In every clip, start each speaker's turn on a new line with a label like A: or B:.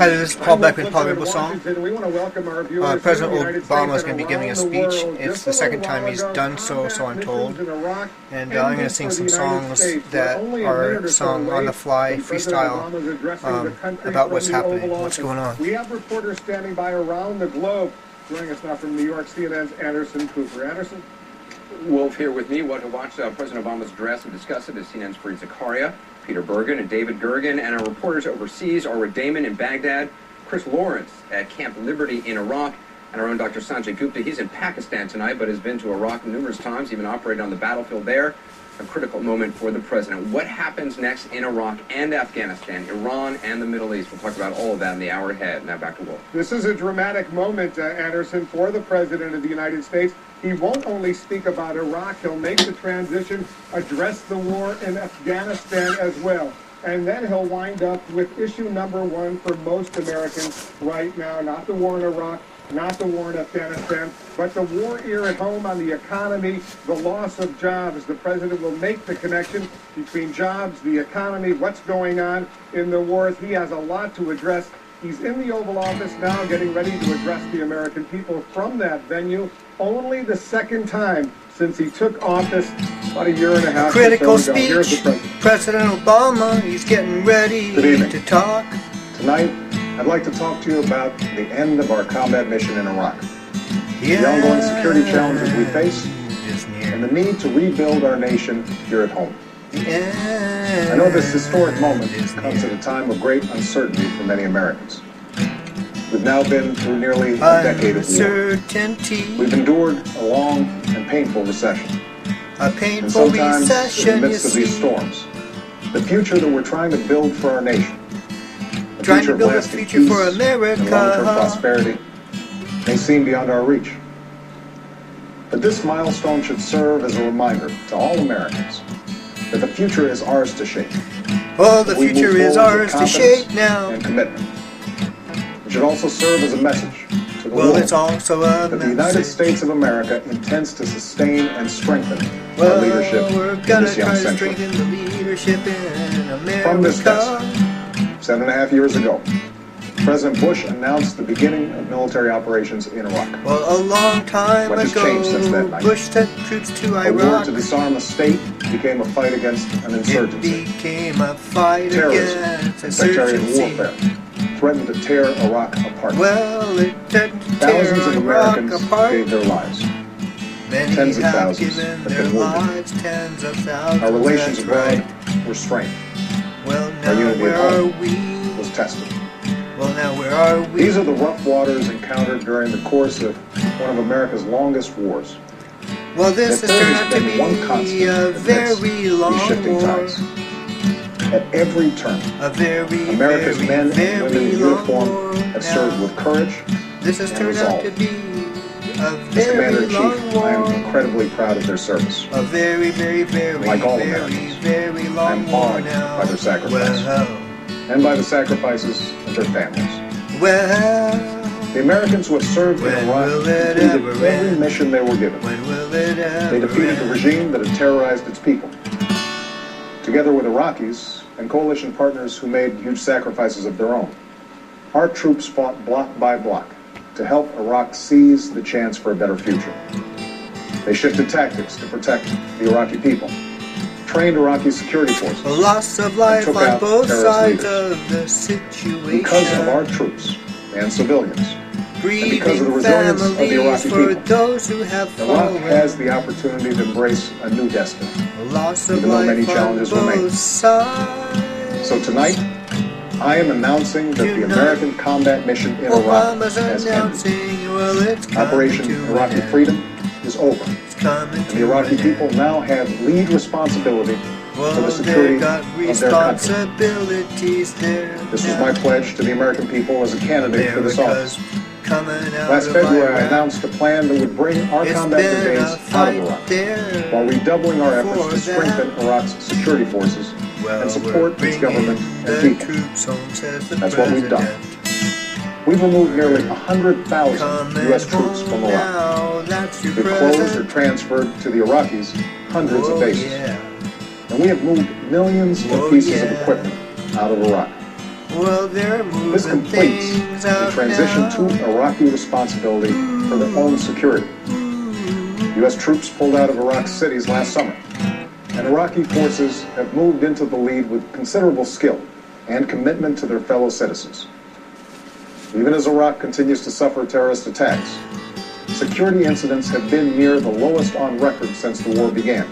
A: Hi, this is Paul Beck with Palu Song.
B: President Obama is going to be giving a speech.
A: It's the second time he's done so I'm told. And I'm going to sing some songs that are sung on the fly, freestyle, about what's happening, what's going on.
B: We have reporters standing by around the globe. Joining us now from New York, CNN's Anderson Cooper. Anderson?
C: Wolf here with me. Want to watch President Obama's address and discuss it is CNN's Fareed Zakaria, Peter Bergen, and David Gergen, and our reporters overseas are Damon in Baghdad, Chris Lawrence at Camp Liberty in Iraq, and our own Dr. Sanjay Gupta. He's in Pakistan tonight, but has been to Iraq numerous times, even operated on the battlefield there. A critical moment for the president. What happens next in Iraq and Afghanistan, Iran and the Middle East? We'll talk about all of that in the hour ahead. Now back to Wolf.
B: This is a dramatic moment, Anderson, for the president of the United States. He won't only speak about Iraq, he'll make the transition, address the war in Afghanistan as well. And then he'll wind up with issue number one for most Americans right now, not the war in Iraq, not the war in Afghanistan, but the war here at home on the economy, the loss of jobs. The president will make the connection between jobs, the economy, what's going on in the wars. He has a lot to address. He's in the Oval Office now, getting ready to address the American people from that venue. Only the second time since he took office about a year and a half
A: Critical
B: or so ago. Here's the
A: speech. President Obama, he's getting ready to talk.
D: Tonight, I'd like to talk to you about the end of our combat mission in Iraq,
A: Yeah,
D: the ongoing security challenges we face, and the need to rebuild our nation here at home. I know this historic moment comes at a time of great uncertainty for many Americans. We've now been through nearly a decade of war. We've endured a long and painful recession. And sometimes, in the midst of these storms, the future that we're trying to build for our nation, a
A: Trying
D: future
A: to build
D: of
A: a
D: lasting
A: future
D: peace
A: for
D: and
A: America.
D: long-term prosperity, may seem beyond our reach. But this milestone should serve as a reminder to all Americans that the future is ours to shape.
A: Oh, the
D: We move
A: future is
D: forward
A: ours
D: with
A: to shape
D: confidence
A: now.
D: and commitment. It should also serve as a message to the
A: Well,
D: world
A: it's also a
D: that the United
A: message.
D: States of America intends to sustain and strengthen our
A: Well,
D: leadership
A: we're
D: in
A: gonna
D: this young
A: try to
D: century.
A: strengthen the leadership in America.
D: From this desk, 7.5 years ago, President Bush announced the beginning of military operations in Iraq.
A: Well, a long time
D: What has
A: ago,
D: changed since that night?
A: Bush sent troops to
D: A war
A: Iraq.
D: to disarm a state became a fight against an
A: It
D: insurgency.
A: became a fight
D: Terrorism
A: against
D: and sectarian
A: insurgency.
D: warfare threatened to tear Iraq apart.
A: Well, it threatened to tear
D: Thousands of
A: Iraq
D: Americans
A: apart.
D: gave their lives.
A: Many
D: tens of
A: have
D: thousands
A: given
D: have
A: their
D: been wounded.
A: lives, tens of thousands.
D: Our relations
A: that's
D: abroad
A: right.
D: were strained.
A: Well,
D: Our
A: now
D: unity
A: where
D: at
A: are
D: home
A: we?
D: was tested.
A: Well, now where are we?
D: These are the rough waters encountered during the course of one of America's longest wars.
A: Well, this
D: Yet
A: has
D: there
A: turned
D: has
A: out to
D: been one
A: be
D: constant
A: a
D: amidst
A: very long
D: these shifting
A: war.
D: tides. At every turn,
A: A very,
D: America's
A: very,
D: men and
A: very
D: women in
A: long
D: uniform
A: war.
D: have served
A: Now,
D: with courage
A: this has
D: and
A: turned out to
D: resolve.
A: be a
D: As
A: very
D: Commander-in-Chief,
A: long
D: I am
A: war.
D: incredibly proud of their service.
A: A very, very, very,
D: Like all
A: very,
D: Americans,
A: very long
D: I'm
A: war
D: awed
A: now.
D: by their sacrifice. And by the sacrifices of their families.
A: Well,
D: The Americans who have served in
A: when
D: Iraq
A: will it
D: completed
A: ever
D: every
A: end?
D: mission they were given.
A: When will it ever
D: They defeated the
A: end?
D: regime that had terrorized its people. Together with Iraqis and coalition partners who made huge sacrifices of their own, our troops fought block by block to help Iraq seize the chance for a better future. They shifted tactics to protect the Iraqi people, trained Iraqi security forces,
A: A loss of life
D: took
A: on
D: out
A: both
D: terrorist
A: sides
D: leaders.
A: of the situation.
D: because of our troops and civilians.
A: Grieving
D: because of the resilience of the
A: families
D: Iraqi
A: for
D: people.
A: those who have
D: Iraq
A: fallen.
D: has the opportunity to embrace a new destiny.
A: A loss of
D: even though
A: life
D: many
A: on
D: challenges
A: both
D: remain.
A: sides.
D: So tonight, I am announcing that the
A: Tonight,
D: American combat mission in Iraq
A: Obama's
D: has ended.
A: announcing, well, it's coming
D: Operation
A: to an
D: Iraqi
A: end.
D: Freedom is over,
A: It's coming
D: and
A: to
D: the Iraqi
A: an
D: people
A: end.
D: now have lead responsibility for
A: Well,
D: the security
A: they got
D: of their country.
A: responsibilities there.
D: This was
A: now.
D: my pledge to the American people as a candidate for this office.
A: America's coming out
D: Last
A: of
D: February, I
A: Iraq.
D: announced a plan that would bring our
A: It's
D: combat
A: been a
D: brigades out of
A: fight
D: Iraq,
A: there.
D: while redoubling our efforts
A: for
D: to strengthen
A: them.
D: Iraq's security forces
A: Well,
D: and
A: we're
D: support its
A: bringing
D: government
A: the
D: and people.
A: troops home, says the
D: That's what we've done.
A: president.
D: We've removed nearly 100,000
A: Coming
D: U.S. troops
A: home
D: from Iraq.
A: now, that's your
D: We've closed or
A: president.
D: transferred to the Iraqis hundreds
A: Oh,
D: of bases.
A: yeah.
D: And we have moved millions
A: Oh,
D: of pieces of
A: yeah.
D: equipment out of Iraq.
A: Well, they're
D: This
A: moving
D: completes
A: things
D: the
A: out
D: transition
A: now.
D: to Iraqi responsibility for their own security. U.S. troops pulled out of Iraq's cities last summer, and Iraqi forces have moved into the lead with considerable skill and commitment to their fellow citizens. Even as Iraq continues to suffer terrorist attacks, security incidents have been near the lowest on record since the war began.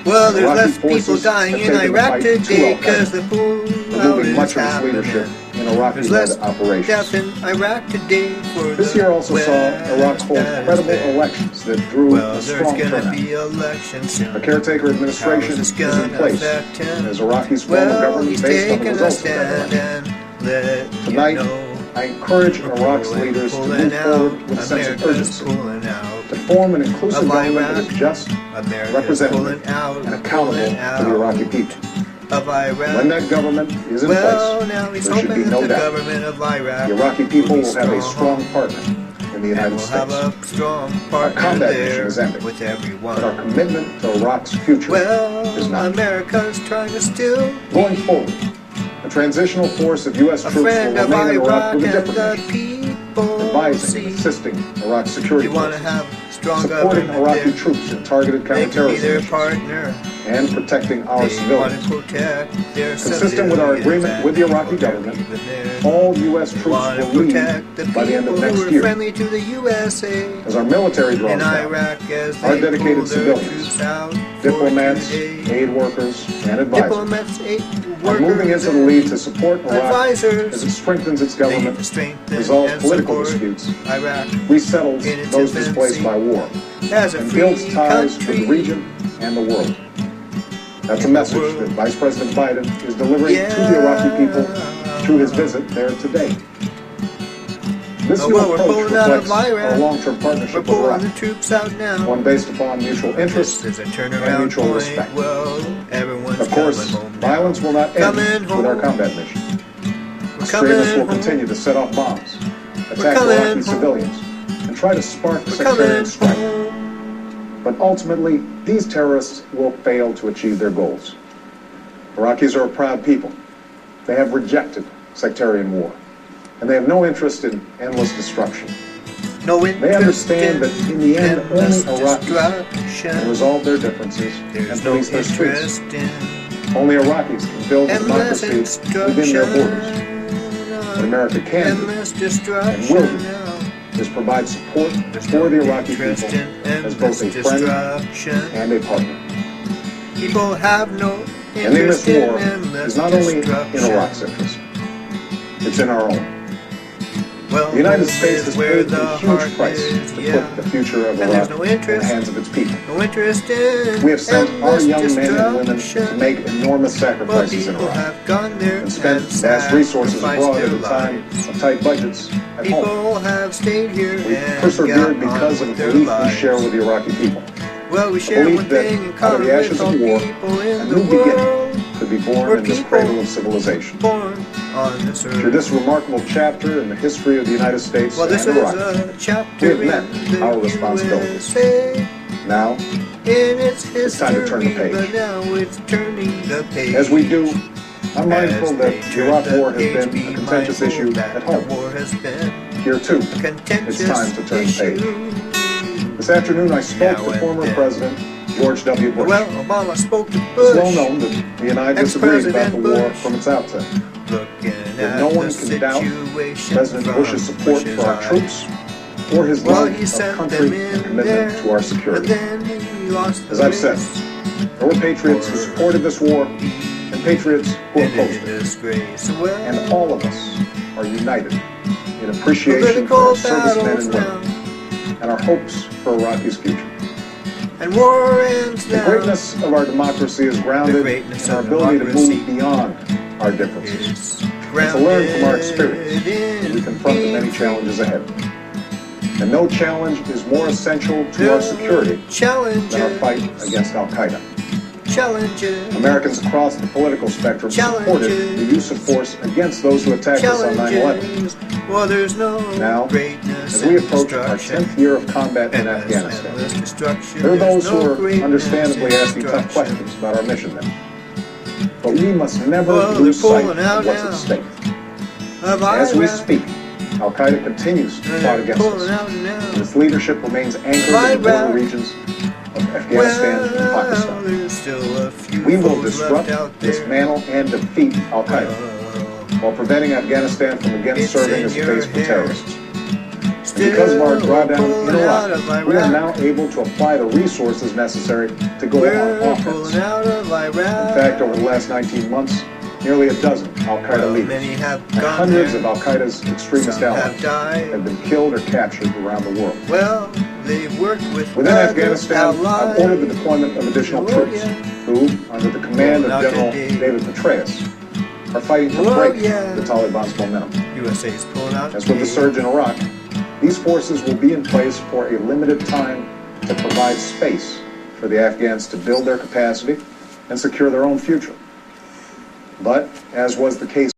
A: Well, there's
D: Iraqi
A: less people
D: forces
A: dying
D: have
A: in
D: taken the
A: Iraq
D: fight to
A: today
D: Al-Qaeda,
A: because the pullout
D: removing
A: is
D: much of its
A: happening.
D: leadership in
A: There's
D: Iraqi-led
A: less death
D: operations.
A: in Iraq today for
D: This
A: the
D: year also saw Iraq hold
A: West
D: credible
A: as
D: elections that drew
A: well,
D: a
A: there's
D: strong
A: gonna
D: turnout.
A: be elections soon.
D: A caretaker administration
A: How
D: is
A: is this
D: in
A: gonna
D: place
A: affect him?
D: as Iraqi's former
A: Well,
D: government
A: he's
D: based on the
A: taking a
D: results of that
A: stand
D: election.
A: and let
D: Tonight,
A: you know
D: I encourage Iraq's leaders to
A: pulling
D: move forward
A: out.
D: with a sense of
A: America's
D: urgency,
A: pulling out.
D: to form an inclusive
A: of
D: government that
A: Iraq.
D: is just,
A: America's
D: representative,
A: pulling out,
D: and accountable
A: pulling
D: to the Iraqi people.
A: of Iraq.
D: When that government is in
A: Well,
D: place,
A: now he's
D: there should
A: hoping
D: be
A: that
D: no
A: the
D: doubt
A: government of Iraq
D: the Iraqi people
A: be
D: will have a strong partner in the
A: and
D: United
A: we'll have
D: States.
A: a strong partner
D: combat mission
A: there
D: is ending,
A: with everyone.
D: But our commitment to Iraq's future is
A: Well,
D: not.
A: America's trying to steal
D: Going forward, the transitional force of U.S.
A: a
D: troops will
A: friend of
D: remain in Iraq
A: Iraq
D: with a
A: and
D: different
A: the
D: mission,
A: people
D: advising and
A: see.
D: assisting Iraq's security
A: You want to
D: forces,
A: have strong
D: supporting
A: government
D: Iraqi
A: there.
D: troops in targeted
A: They can be
D: counterterrorism
A: their
D: missions,
A: partner.
D: and protecting our
A: They want
D: civilians.
A: to protect their
D: Consistent with our
A: civilians
D: agreement with the
A: and
D: Iraqi
A: people
D: government,
A: living there.
D: all U.S. troops
A: Want to
D: will leave
A: protect the
D: by the end of
A: people
D: next
A: who are
D: year.
A: friendly to the USA.
D: As our military draws
A: In
D: down,
A: Iraq, as
D: our
A: they
D: dedicated
A: pull their
D: civilians,
A: troops out
D: diplomats,
A: for today.
D: aid workers, and advisors
A: Diplomats, aid
D: are moving
A: workers,
D: into the lead to support Iraq
A: advisors.
D: as it strengthens its
A: They need
D: government,
A: to strengthen
D: resolves
A: and
D: political
A: support
D: disputes,
A: Iraq
D: resettles
A: in its
D: those displaced
A: infancy
D: by war,
A: as a
D: and
A: free
D: builds ties with
A: country.
D: the region and the world. That's a
A: In the
D: message
A: world.
D: that Vice President Biden is delivering to the Iraqi people through his visit there today. This
A: Oh,
D: new
A: well, we're
D: approach
A: pulling out of
D: reflects
A: Iraq.
D: our long-term
A: We're
D: partnership with
A: pulling
D: Iraq,
A: the troops out now.
D: one based upon mutual interest
A: This is a
D: and
A: turnaround
D: mutual
A: point.
D: respect.
A: Well, everyone's
D: Of course,
A: coming home now.
D: violence will not end
A: Coming
D: with our
A: home.
D: combat mission.
A: We're
D: Extremists will
A: coming
D: continue to set off bombs, attack
A: coming
D: Iraqi
A: home.
D: civilians, and try to spark
A: We're
D: sectarian
A: coming
D: strife.
A: home.
D: But ultimately, these terrorists will fail to achieve their goals. Iraqis are a proud people. They have rejected sectarian war, and they have no interest in endless destruction.
A: No
D: They understand that in the end, only
A: endless
D: Iraqis can
A: destruction.
D: resolve their differences
A: There's
D: and
A: no
D: police their streets.
A: interest in
D: Only Iraqis can build a
A: endless
D: democracy within their borders. What America can do
A: Endless
D: and will
A: destruction
D: do
A: now.
D: is provide support
A: There's
D: for
A: no
D: the Iraqi
A: interest
D: people
A: in
D: as both
A: endless
D: a friend
A: destruction.
D: and a partner.
A: People have no
D: Ending this
A: interest in
D: war
A: endless
D: is not only in
A: destruction.
D: Iraq's interest, it's in our own.
A: Well,
D: The United
A: home
D: States
A: is
D: has
A: where
D: paid
A: the
D: a
A: heart
D: huge price
A: is,
D: to
A: yeah.
D: put the future of
A: And there's
D: Iraq
A: no
D: in the
A: interest.
D: hands of its people.
A: No interest in
D: We have sent our
A: endless
D: young men and women to
A: destruction.
D: make enormous
A: Well,
D: sacrifices in
A: people
D: Iraq
A: have gone there
D: and spent
A: and
D: vast resources
A: sacrificed
D: abroad at
A: their
D: a time
A: lives.
D: of tight budgets at home.
A: People have stayed here
D: We
A: and
D: persevered
A: got
D: because
A: on
D: of
A: with
D: a
A: their
D: belief we
A: lives.
D: share with the Iraqi people.
A: Well, we
D: A
A: share
D: belief
A: one
D: that
A: thing in
D: out of
A: common
D: the ashes
A: with all
D: of war,
A: people
D: a
A: in the
D: new beginning
A: world,
D: could be born
A: We're
D: in this
A: people
D: cradle of civilization.
A: born on this earth.
D: Through this remarkable chapter in the history of the United States
A: Well, this
D: and
A: is
D: Iraq,
A: a
D: we
A: chapter
D: have
A: in
D: met
A: the
D: our responsibilities.
A: USA.
D: now,
A: In its
D: It's time to turn the
A: history,
D: page.
A: but now it's turning the page.
D: as we do, I'm mindful
A: As
D: that
A: they
D: the
A: turn
D: Iraq
A: the
D: War has
A: page,
D: been
A: be
D: a contentious
A: mindful
D: issue
A: that
D: at home.
A: The war has been
D: Here too,
A: a contentious
D: it's time to turn the page.
A: issue.
D: This afternoon I spoke
A: Now
D: to
A: and
D: former
A: then.
D: President George W. Bush.
A: Well, Obama spoke to
D: It's
A: Bush,
D: well known that he and I disagreed about the
A: Ex-President
D: war
A: Bush.
D: from its outset.
A: looking
D: But
A: at
D: no one
A: the
D: can doubt
A: situation
D: President
A: from
D: Bush's support
A: Bush's
D: for our
A: eyes.
D: troops or his
A: Well,
D: love
A: he
D: of
A: sent them
D: country and
A: in
D: commitment
A: there,
D: to our
A: but
D: security.
A: then he lost the
D: As I've said,
A: race.
D: there were patriots who supported this war and patriots who
A: And
D: opposed
A: in
D: it.
A: disgrace. Well,
D: And all of us are united in appreciation for
A: political
D: our servicemen
A: battles
D: and
A: now,
D: women and our hopes for Iraqi's future.
A: and war ends
D: The
A: now.
D: greatness of our democracy is grounded
A: greatness
D: in our
A: of
D: ability to
A: democracy
D: move beyond our differences
A: Is
D: and to learn from our experience
A: grounded
D: as we
A: in
D: confront the many
A: being
D: challenges ahead. And no challenge is more essential to our security than our
A: Challenges,
D: fight against Al-Qaeda.
A: challenges,
D: Americans across the political spectrum supported
A: Challenges.
D: the use of force against those who attacked us on 9/11.
A: challenges. Well, there's no
D: Now,
A: greatness
D: as we
A: in
D: approach our
A: destruction.
D: 10th year of combat in
A: Endless,
D: Afghanistan,
A: endless destruction.
D: there are
A: There's
D: those
A: no
D: who are
A: greatness
D: understandably
A: in
D: asking tough
A: destruction.
D: questions about our mission there. But we must never
A: Well,
D: lose
A: they're
D: sight
A: pulling out
D: of what's
A: now.
D: at stake. As we speak, Al-Qaeda continues to plot against us, and its leadership remains anchored in the border regions of Afghanistan and Pakistan. We will disrupt, dismantle, and defeat Al-Qaeda while preventing Afghanistan from again serving as a base for terrorists. And because of our drawdown in Iraq, we are now able to apply the resources necessary to go on offense. In fact, over the last 19 months, nearly a dozen Al-Qaeda leaders and hundreds of Al-Qaeda's extremist allies have been killed or captured around the world.
A: Well, they've worked
D: Within Afghanistan, I've ordered the deployment of additional troops who, under the command of General David Petraeus, are fighting to break the Taliban's momentum.
A: USA is pulling out.
D: As with the surge in Iraq, these forces will be in place for a limited time to provide space for the Afghans to build their capacity and secure their own future. But, as was the case